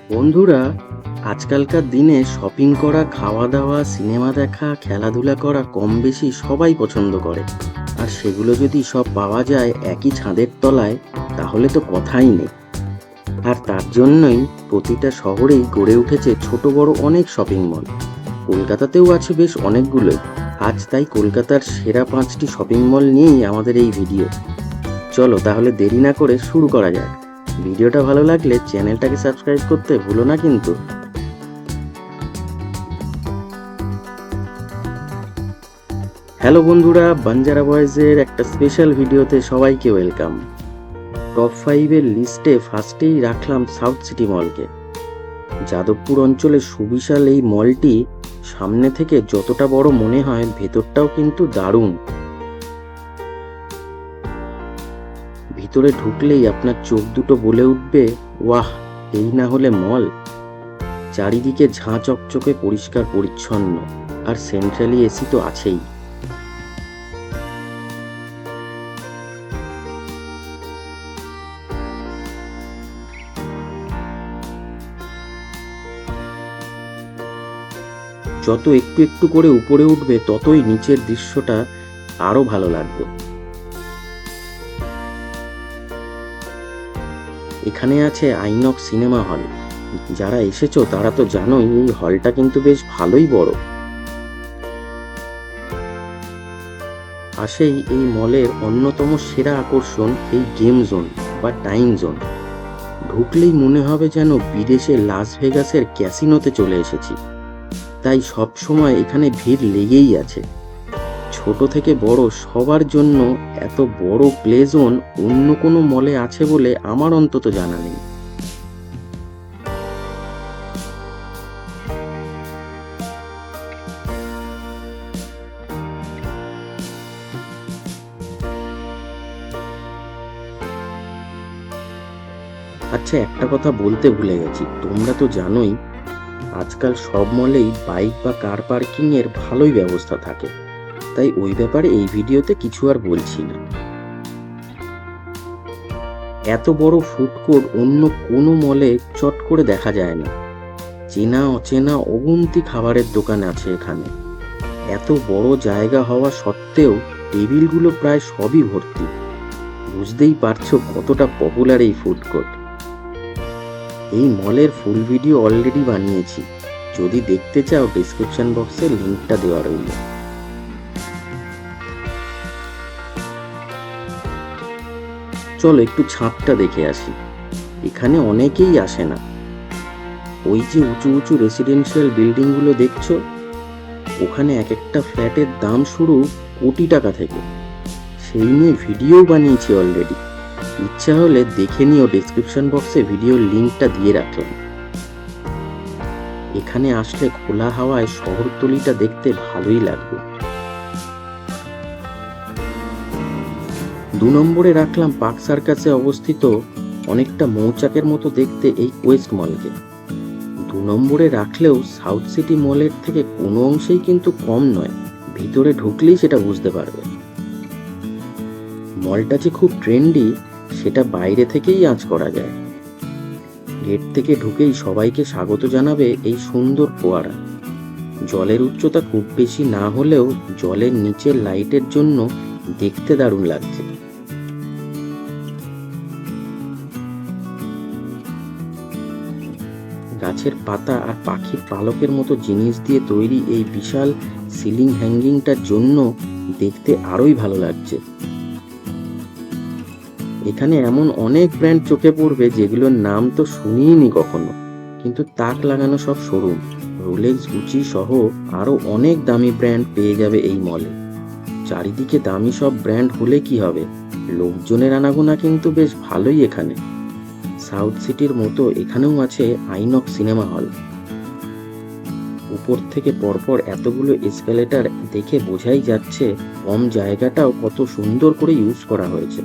বন্ধুরা, আজকালকার দিনে শপিং করা, খাওয়া দাওয়া, সিনেমা দেখা, খেলাধুলা করা কম বেশি সবাই পছন্দ করে। আর সেগুলো যদি সব পাওয়া যায় একই ছাদের তলায়, তাহলে তো কথাই নেই। আর তার জন্যই প্রতিটা শহরেই গড়ে উঠেছে ছোট বড় অনেক শপিং মল। কলকাতাতেও আছে বেশ অনেকগুলোই। আজ তাই কলকাতার সেরা 5টি শপিং মল নিয়েই আমাদের এই ভিডিও। চলো তাহলে দেরি না করে শুরু করা যাক। ভিডিওটা ভালো লাগলে চ্যানেলটাকে সাবস্ক্রাইব করতে ভুলো না কিন্তু। হ্যালো বন্ধুরা, বাঞ্জারা বয়েজের একটা স্পেশাল ভিডিওতে সবাইকে ওয়েলকাম। টপ 5-এর লিস্টে ফার্স্টেই রাখলাম সাউথ সিটি মলকে। যাদবপুর অঞ্চলের সুবিশাল এই মলটি সামনে থেকে যতটা বড় মনে হয়, ভেতরটাও কিন্তু দারুণ। ভিতরে ঢুকলেই আপনার চোখ দুটো বলে উঠবে, ওয়াহ, এই না হলে মল। চারিদিকে ঝাঁ চকচকে পরিষ্কার পরিচ্ছন্ন, আর সেন্ট্রালি এসি তো আছেই। যত একটু একটু করে উপরে উঠবে ততই নিচের দৃশ্যটা আরো ভালো লাগবে। এখানে আছে আইনক্স সিনেমা হল। যারা এসেছো তারা তো জানোই, এই হলটা কিন্তু বেশ ভালোই বড়। পাশেই এই মলের অন্যতম সেরা আকর্ষণ এই গেম জোন বা টাইম জোন। ঢুকলেই মনে হবে যেন বিদেশে লাস ভেগাসের ক্যাসিনোতে চলে এসেছি। তাই সব সময় এখানে ভিড় লেগেই আছে। ছোট থেকে বড় সবার জন্য এত বড় প্লে জোন অন্য কোনো মলে আছে বলে আমার অন্তত জানা নেই। আচ্ছা, একটা কথা বলতে ভুলে গেছি, তোমরা তো জানোই আজকাল সব মলেই বাইক বা কার পার্কিং এর ভালোই ব্যবস্থা থাকে। তাই ওই ব্যাপারে এই ভিডিওতে কিছু আর বলছি না। এত বড় ফুড কোর্ট অন্য কোনো মলে চট করে দেখা যায় না। চেনা অচেনা অগুন্তি খাবারের দোকান আছে এখানে। এত বড় জায়গা হওয়া সত্ত্বেও টেবিলগুলো প্রায় সবই ভর্তি। বুঝতেই পারছো কতটা পপুলার এই ফুড কোর্ট। এই মলের ফুল ভিডিও অলরেডি বানিয়েছি, যদি দেখতে চাও ডেসক্রিপশন বক্সে লিংকটা দেওয়া রইল। চলো একটু ছাদটা দেখে আসি। এখানে অনেকেই আসে না। ওই যে উঁচু উঁচু রেসিডেন্সিয়াল বিল্ডিং গুলো দেখছো, ওখানে এক একটা ফ্ল্যাটের দাম শুরু কোটি টাকা থেকে। সেই নিয়ে ভিডিও বানিয়েছি অলরেডি, ইচ্ছা হলে দেখে নিও, ডেসক্রিপশন বক্সে ভিডিওর লিংকটা দিয়ে রাখলাম। এখানে আসলে খোলা হাওয়ায় শহরতলিটা দেখতে ভালোই লাগবে। 2 নম্বরে রাখলাম পার্ক সার্কাসে অবস্থিত অনেকটা মৌচাকের মতো দেখতে এই কোয়েস্ট মলকে। 2 নম্বরে রাখলেও সাউথ সিটি মলের থেকে কোনো অংশেই কিন্তু কম নয়। ভিতরে ঢুকলেই সেটা বুঝতে পারবে। মলটা যে খুব ট্রেন্ডি সেটা বাইরে থেকেই আঁচ করা যায়। গেট থেকে ঢুকেই সবাইকে স্বাগত জানাবে এই সুন্দর ফোয়ারা। জলের উচ্চতা খুব বেশি না হলেও জলের নিচের লাইটের জন্য দেখতে দারুণ লাগছে। গাছের পাতা আর পাখির পালকের মতো জিনিস দিয়ে তৈরি এই বিশাল সিলিং হ্যাঙ্গিংটার জন্য দেখতে আরোই ভালো লাগছে। এখানে এমন অনেক ব্র্যান্ড চোখে পড়বে যেগুলোর নাম তো শুনিনি কখনো, কিন্তু তাক লাগানো সব শোরুম। রোলেক্স, গুচি সহ আরো অনেক দামি ব্র্যান্ড পেয়ে যাবে এই মলে। চারিদিকে দামি সব ব্র্যান্ড হলে কি হবে, লোকজনের আনাগোনা কিন্তু বেশ ভালোই এখানে। সাউথ সিটির মতো এখানেও আছে আইনক্স সিনেমা হল। উপর থেকে পরপর এতগুলো এসকেলেটর দেখে বোঝাই যাচ্ছে কম জায়গাটাও কত সুন্দর করে ইউজ করা হয়েছে।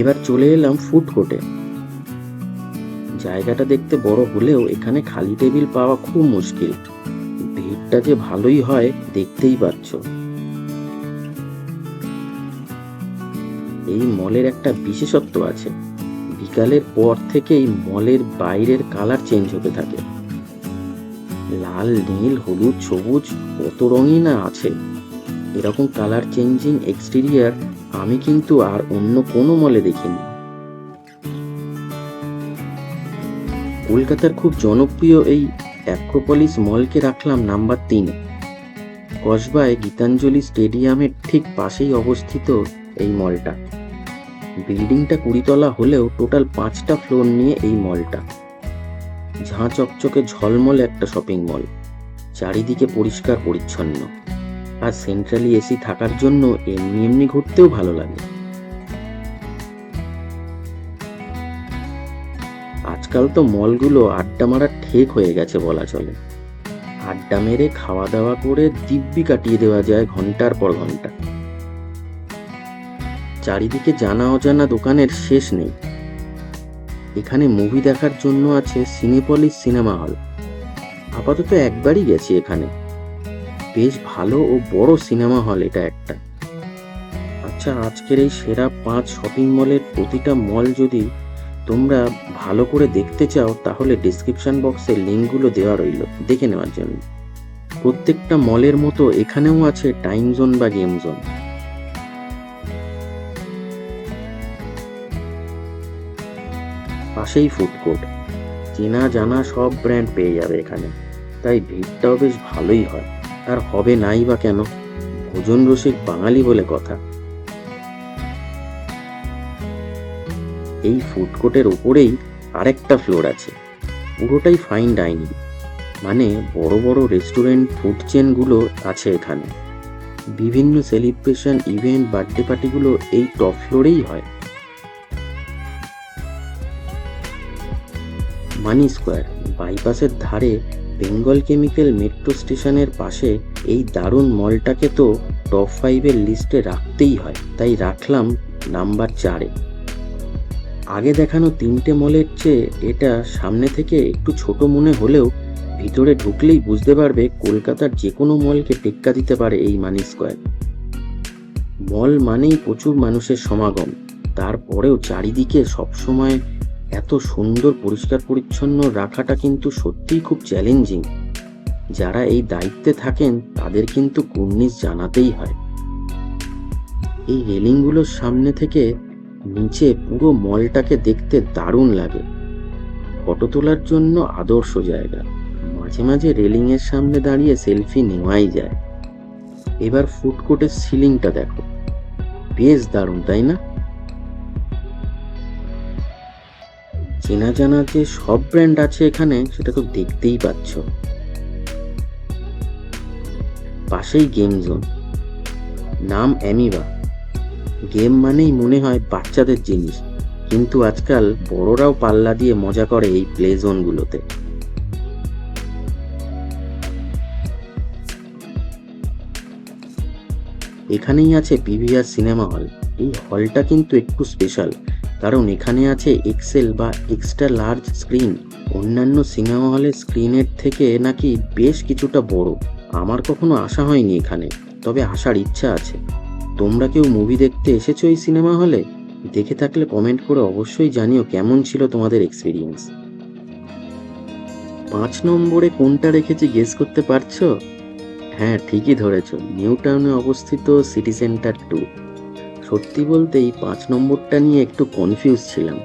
এবার চলে এলাম ফুড কোর্টে। জায়গাটা দেখতে বড় হলেও এখানে খালি টেবিল পাওয়া খুব মুশকিল। ভিড়টা যে ভালোই হয় দেখতেই পাচ্ছ। এই মলের একটা বিশেষত্ব আছে, বিকালের পর থেকেই মলের বাইরের কালার চেঞ্জ হতে থাকে। লাল, নীল, হলুদ, সবুজ, কত রঙই না আছে। এরকম কালার চেঞ্জিং এক্সটেরিয়ার আমি কিন্তু আর অন্য কোনো মলে দেখিনি। কলকাতার খুব জনপ্রিয় এই অ্যাক্রোপলিস মলকে রাখলাম নাম্বার 3। কসবায় গীতাঞ্জলি স্টেডিয়ামের ঠিক পাশেই অবস্থিত এই মলটা। বিল্ডিংটা 20 তলা হলেও টোটাল 5টা ফ্লোর নিয়ে এই মলটা। ঝাঁ চকচকে ঝলমল একটা শপিং মল, চারিদিকে পরিষ্কার পরিচ্ছন্ন, আর সেন্ট্রালি এসি থাকার জন্য এমনি এমনি ঘুরতেও ভালো লাগে। আজকাল তো মলগুলো আড্ডা মারার ঠেক হয়ে গেছে বলা চলে। আড্ডা মেরে খাওয়া দাওয়া করে দিব্যি কাটিয়ে দেওয়া যায় ঘন্টার পর ঘন্টা। চারিদিকে জানা অজানা দোকানের শেষ নেই। এখানে মুভি দেখার জন্য আছে সিনেপলিস সিনেমা হল। আপাতত একবারই গেছি এখানে, বেশ ভালো ও বড় সিনেমা হল এটা একটা। আচ্ছা, আজকের এই সেরা 5 শপিং মলের প্রতিটা মল যদি তোমরা ভালো করে দেখতে চাও তাহলে ডেসক্রিপশন বক্সে লিঙ্কগুলো দেওয়া রইল দেখে নেওয়ার জন্য। প্রত্যেকটা মলের মতো এখানেও আছে টাইম জোন বা গেম জোন। পাশেই ফুড কোর্ট, চেনা জানা সব ব্র্যান্ড পেয়ে যাবে এখানে, তাই ভিড়টাও বেশ ভালোই হয়। আর হবে নাই বা কেন, ভোজন রসিক বাঙালি বলে কথা। এই ফুড কোর্টের ওপরেই আরেকটা ফ্লোর আছে, পুরোটাই ফাইন ডাইনিং, মানে বড় বড় রেস্টুরেন্ট ফুড চেনগুলো আছে এখানে। বিভিন্ন সেলিব্রেশন, ইভেন্ট, বার্থডে পার্টিগুলো এই টপ ফ্লোরেই হয়। মানি স্কোয়ার বাইপাসের ধারে বেঙ্গল কেমিক্যাল মেট্রো স্টেশনের পাশে এই দারুণ মলটাকে তো টপ 5-এর লিস্টে রাখতেই হয়, তাই রাখলাম নাম্বার 4-এ। আগে দেখানো 3টে মলের চেয়ে এটা সামনে থেকে একটু ছোট মনে হলেও ভিতরে ঢুকলেই বুঝতে পারবে কলকাতার যে কোনো মলকে টেক্কা দিতে পারে এই মানি স্কোয়ার। মল মানেই প্রচুর মানুষের সমাগম, তারপরেও চারিদিকে সবসময় এত সুন্দর পরিষ্কার পরিচ্ছন্ন রাখাটা কিন্তু সত্যিই খুব চ্যালেঞ্জিং। যারা এই দায়িত্বে থাকেন তাদের কিন্তু কুর্নিশ জানাতেই হয়। এই রেলিংগুলোর সামনে থেকে নিচে পুরো মলটাকে দেখতে দারুণ লাগে। ফটো তোলার জন্য আদর্শ জায়গা। মাঝে মাঝে রেলিং এর সামনে দাঁড়িয়ে সেলফি নেওয়াই যায়। এবার ফুড কোর্টের সিলিংটা দেখো, বেশ দারুণ তাই না? চেনা জানা যে সব ব্র্যান্ড আছে এখানে সেটা তো দেখতেই পাচ্ছ। পাশেই গেম জোন, নাম অ্যামিবা। গেম মানেই মনে হয় বাচ্চাদের জিনিস, কিন্তু আজকাল বড়রাও পাল্লা দিয়ে মজা করে এই প্লে জোনগুলোতে। এখানেই আছে পিভিআর সিনেমা হল। এই হলটা কিন্তু একটু স্পেশাল, কারণ এখানে আছে এক্সেল বা এক্সট্রা লার্জ স্ক্রিন। অন্যান্য সিনেমা হলের স্ক্রিনের থেকে নাকি বেশ কিছুটা বড়। আমার কখনো আসা হয়নি এখানে, তবে আসার ইচ্ছা আছে। তোমরা কেউ মুভি দেখতে এসেছো এই সিনেমা হলে? দেখে থাকলে কমেন্ট করে অবশ্যই জানিও কেমন ছিল তোমাদের এক্সপিরিয়েন্স। 5 নম্বরে কোনটা রেখেছি গেস করতে পারছো? হ্যাঁ, ঠিকই ধরেছ, নিউ টাউনে অবস্থিত সিটি সেন্টার 2। সত্যি বলতে এই 5 নম্বরটা নিয়ে একটু কনফিউজ ছিলাম,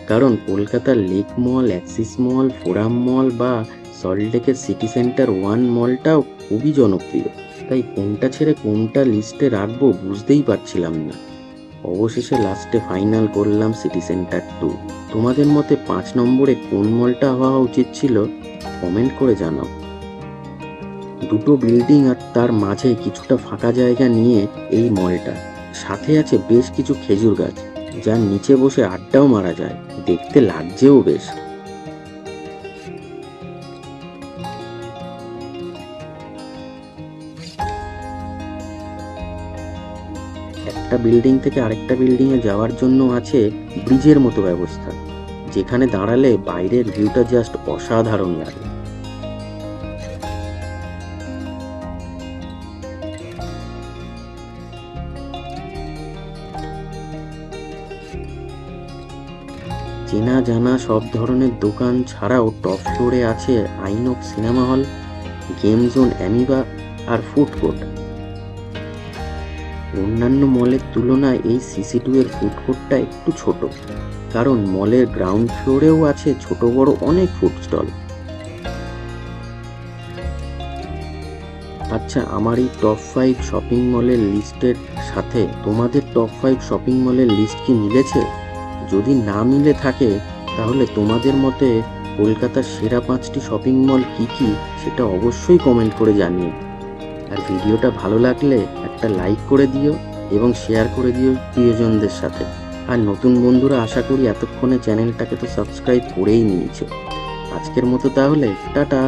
কারণ কলকাতার লেক মল, অ্যাক্সিস মল, ফোরাম মল বা সল্টলেকের সিটি সেন্টার 1 মলটাও খুবই জনপ্রিয়, তাই কোনটা ছেড়ে কোনটা লিস্টে রাখবো বুঝতেই পারছিলাম না। অবশেষে লাস্টে ফাইনাল করলাম সিটি সেন্টার 2। তোমাদের মতে 5 নম্বরে কোন মলটা হওয়া উচিত ছিল কমেন্ট করে জানাও। দুটো বিল্ডিং আর তার মাঝে কিছুটা ফাঁকা জায়গা নিয়ে এই মলটা, সাথে আছে বেশ কিছু খেজুর গাছ, যার নিচে বসে আড্ডাও মারা যায়, দেখতে লাগছেও বেশ। একটা বিল্ডিং থেকে আরেকটা বিল্ডিং এ যাওয়ার জন্য আছে ব্রিজের মতো ব্যবস্থা, যেখানে দাঁড়ালে বাইরের ভিউটা জাস্ট অসাধারণ লাগে। চেনা জানা সব ধরনের দোকান ছাড়াও টপ ফ্লোরে আছে INOX cinema hall, game zone, Amoeba আর ফুড কোর্ট। অন্যান্য মলের তুলনায় এই CC2 এর ফুড কোর্টটা একটু ছোট, কারণ মলের গ্রাউন্ড ফ্লোরেও আছে ছোট বড় অনেক ফুড স্টল। আচ্ছা, আমার এই টপ 5 শপিং মলের লিস্টের সাথে তোমাদের টপ 5 শপিং মলের লিস্ট কি মিলেছে? যদি না মিলে থাকে তাহলে তোমাদের মতে কলকাতার সেরা 5টি শপিং মল কি কি সেটা অবশ্যই কমেন্ট করে জানিও। আর ভিডিওটা ভালো লাগলে একটা লাইক করে দিও এবং শেয়ার করে দিও প্রিয়জনদের সাথে। আর নতুন বন্ধুরা আশা করি এতক্ষণে চ্যানেলটাকে তো সাবস্ক্রাইব করেই নিয়েছো। আজকের মতো তাহলে টাটা।